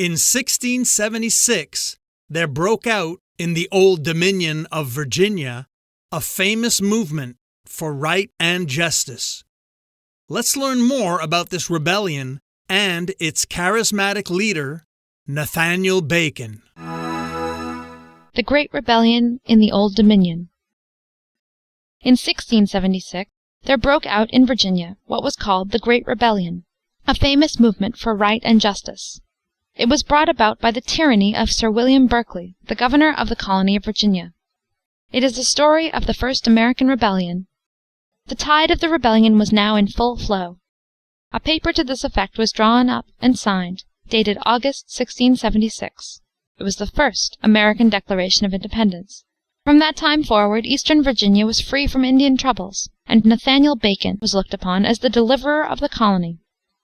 In 1676, there broke out in the Old Dominion of Virginia a famous movement for right and justice. Let's learn more about this rebellion and its charismatic leader, Nathaniel Bacon. The Great Rebellion in the Old Dominion. In 1676, there broke out in Virginia what was called the Great Rebellion, a famous movement for right and justice. It was brought about by the tyranny of Sir William Berkeley, the governor of the colony of Virginia. It is the story of the first American rebellion. The tide of the rebellion was now in full flow. A paper to this effect was drawn up and signed, dated August, 1676. It was the first American Declaration of Independence. From that time forward, Eastern Virginia was free from Indian troubles, and Nathaniel Bacon was looked upon as the deliverer of the colony.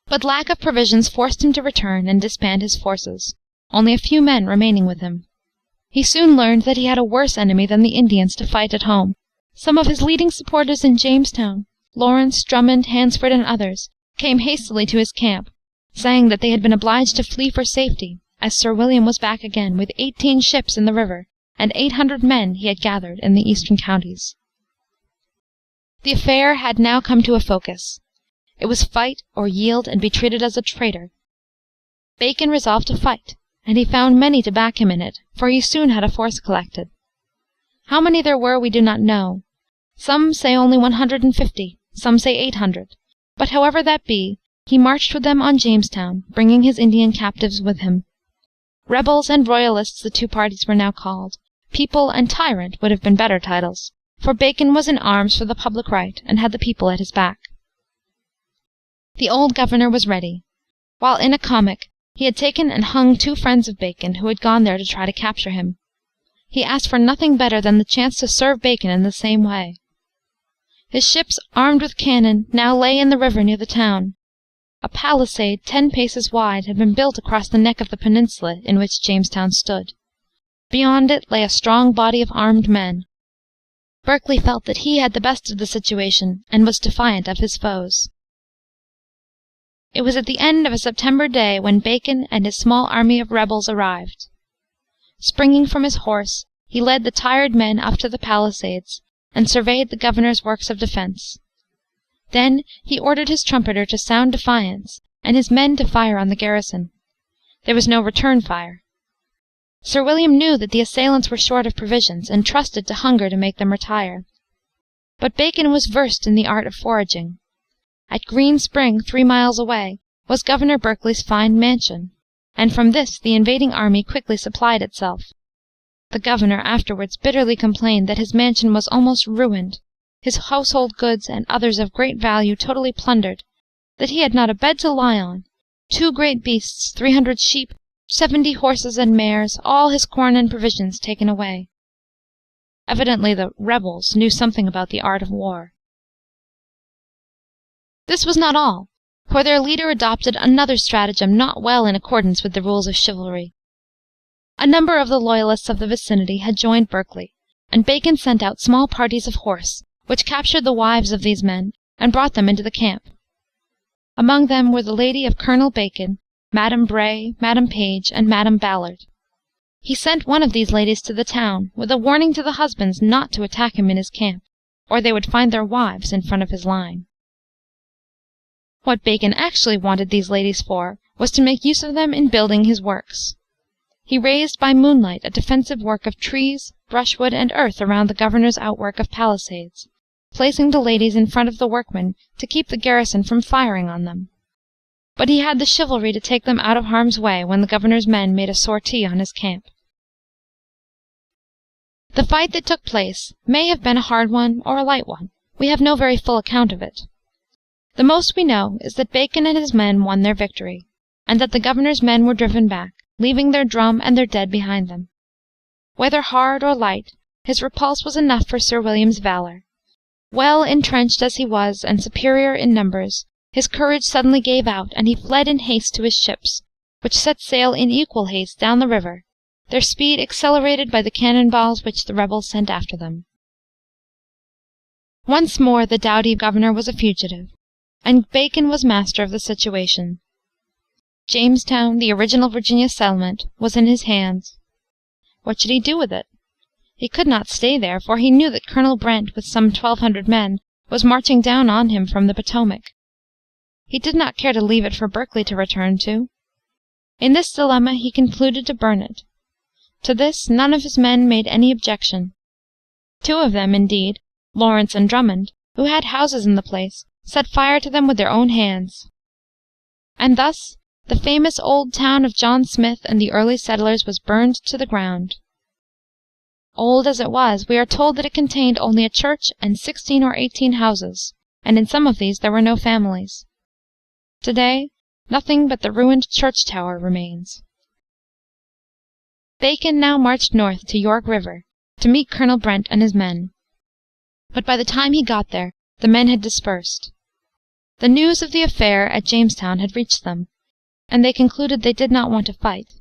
But lack of provisions forced him to return and disband his forces, only a few men remaining with him. He soon learned that he had a worse enemy than the Indians to fight at home. Some of his leading supporters in Jamestown, Lawrence, Drummond, Hansford, and others, came hastily to his camp, saying that they had been obliged to flee for safety, as Sir William was back again with 18 ships in the river, and 800 men he had gathered in the eastern counties. The affair had now come to a focus. It was fight or yield and be treated as a traitor. Bacon resolved to fight, and he found many to back him in it, for he soon had a force collected. How many there were we do not know. Some say only 150, some say 800, but however that be, he marched with them on Jamestown, bringing his Indian captives with him. Rebels and Royalists the two parties were now called. People and tyrant would have been better titles, for Bacon was in arms for the public right, and had the people at his back. The old governor was ready. While in a comic, he had taken and hung 2 friends of Bacon who had gone there to try to capture him. He asked for nothing better than the chance to serve Bacon in the same way. His ships, armed with cannon, now lay in the river near the town. A palisade 10 paces wide had been built across the neck of the peninsula in which Jamestown stood. Beyond it lay a strong body of armed men. Berkeley felt that he had the best of the situation, and was defiant of his foes. It was at the end of a September day when Bacon and his small army of rebels arrived. Springing from his horse, he led the tired men up to the palisades, and surveyed the governor's works of defense. Then he ordered his trumpeter to sound defiance, and his men to fire on the garrison. There was no return fire. Sir William knew that the assailants were short of provisions, and trusted to hunger to make them retire. But Bacon was versed in the art of foraging. At Green Spring, 3 miles away, was Governor Berkeley's fine mansion, and from this the invading army quickly supplied itself. The governor afterwards bitterly complained that his mansion was almost ruined, his household goods and others of great value totally plundered, that he had not a bed to lie on, 2 great beasts, 300 sheep, 70 horses and mares, all his corn and provisions taken away. Evidently the rebels knew something about the art of war. This was not all, for their leader adopted another stratagem not well in accordance with the rules of chivalry. A number of the Loyalists of the vicinity had joined Berkeley, and Bacon sent out small parties of horse, which captured the wives of these men, and brought them into the camp. Among them were the lady of Colonel Bacon, Madame Bray, Madame Page, and Madame Ballard. He sent one of these ladies to the town, with a warning to the husbands not to attack him in his camp, or they would find their wives in front of his line. What Bacon actually wanted these ladies for was to make use of them in building his works. He raised by moonlight a defensive work of trees, brushwood, and earth around the governor's outwork of palisades, placing the ladies in front of the workmen to keep the garrison from firing on them. But he had the chivalry to take them out of harm's way when the governor's men made a sortie on his camp. The fight that took place may have been a hard one or a light one. We have no very full account of it. The most we know is that Bacon and his men won their victory, and that the governor's men were driven back, leaving their drum and their dead behind them. Whether hard or light, his repulse was enough for Sir William's valor. Well entrenched as he was, and superior in numbers, his courage suddenly gave out, and he fled in haste to his ships, which set sail in equal haste down the river, their speed accelerated by the cannon balls which the rebels sent after them. Once more the doughty governor was a fugitive, and Bacon was master of the situation. Jamestown, the original Virginia settlement, was in his hands. What should he do with it? He could not stay there, for he knew that Colonel Brent, with some 1,200 men, was marching down on him from the Potomac. He did not care to leave it for Berkeley to return to. In this dilemma he concluded to burn it. To this none of his men made any objection. 2 of them, indeed, Lawrence and Drummond, who had houses in the place, set fire to them with their own hands. And thus the famous old town of John Smith and the early settlers was burned to the ground. Old as it was, we are told that it contained only a church and 16 or 18 houses, and in some of these there were no families. Today, nothing but the ruined church tower remains. Bacon now marched north to York River to meet Colonel Brent and his men. But by the time he got there, the men had dispersed. The news of the affair at Jamestown had reached them, and they concluded they did not want to fight.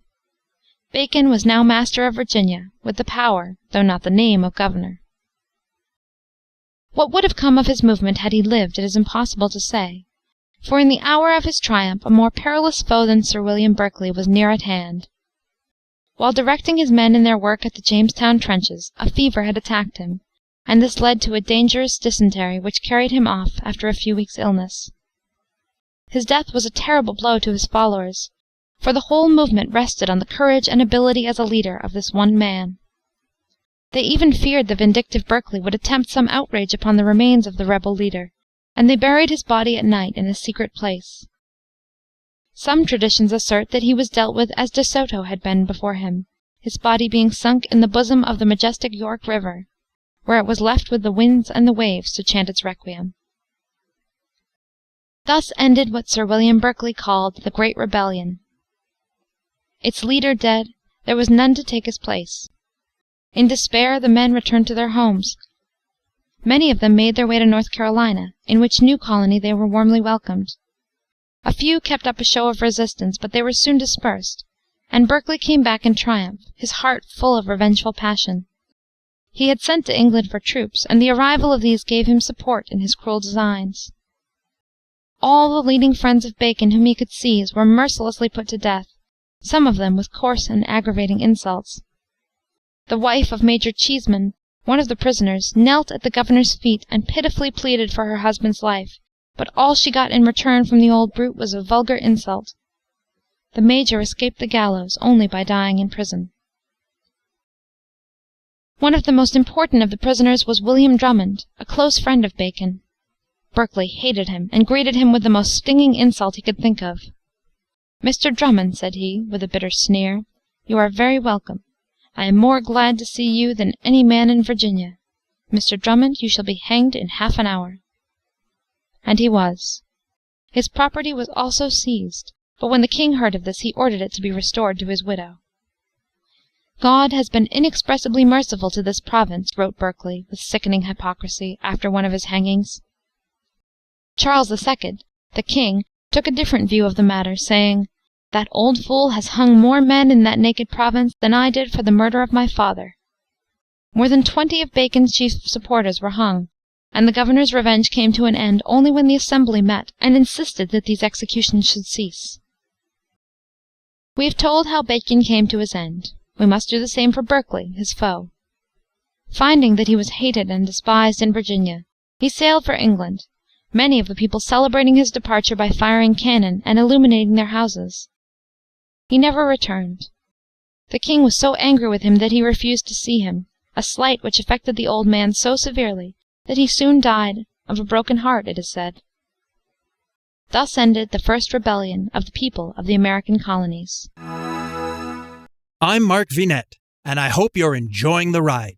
Bacon was now master of Virginia, with the power, though not the name, of governor. What would have come of his movement had he lived, it is impossible to say, for in the hour of his triumph a more perilous foe than Sir William Berkeley was near at hand. While directing his men in their work at the Jamestown trenches, a fever had attacked him, and this led to a dangerous dysentery which carried him off after a few weeks' illness. His death was a terrible blow to his followers, for the whole movement rested on the courage and ability as a leader of this one man. They even feared the vindictive Berkeley would attempt some outrage upon the remains of the rebel leader, and they buried his body at night in a secret place. Some traditions assert that he was dealt with as De Soto had been before him, his body being sunk in the bosom of the majestic York River, where it was left with the winds and the waves to chant its requiem. Thus ended what Sir William Berkeley called the Great Rebellion. Its leader dead, there was none to take his place. In despair the men returned to their homes. Many of them made their way to North Carolina, in which new colony they were warmly welcomed. A few kept up a show of resistance, but they were soon dispersed, and Berkeley came back in triumph, his heart full of revengeful passion. He had sent to England for troops, and the arrival of these gave him support in his cruel designs. All the leading friends of Bacon whom he could seize were mercilessly put to death, some of them with coarse and aggravating insults. The wife of Major Cheeseman, one of the prisoners, knelt at the governor's feet and pitifully pleaded for her husband's life, but all she got in return from the old brute was a vulgar insult. The major escaped the gallows only by dying in prison. One of the most important of the prisoners was William Drummond, a close friend of Bacon. Berkeley hated him, and greeted him with the most stinging insult he could think of. "Mr. Drummond," said he, with a bitter sneer, "you are very welcome. I am more glad to see you than any man in Virginia. Mr. Drummond, you shall be hanged in half an hour." And he was. His property was also seized, but when the king heard of this he ordered it to be restored to his widow. "God has been inexpressibly merciful to this province," wrote Berkeley, with sickening hypocrisy, after one of his hangings. Charles II, the king, took a different view of the matter, saying, "That old fool has hung more men in that naked province than I did for the murder of my father." More than 20 of Bacon's chief supporters were hung, and the governor's revenge came to an end only when the Assembly met and insisted that these executions should cease. We have told how Bacon came to his end. We must do the same for Berkeley, his foe. Finding that he was hated and despised in Virginia, he sailed for England, many of the people celebrating his departure by firing cannon and illuminating their houses. He never returned. The king was so angry with him that he refused to see him, a slight which affected the old man so severely that he soon died of a broken heart, it is said. Thus ended the first rebellion of the people of the American colonies. I'm Mark Vinette, and I hope you're enjoying the ride.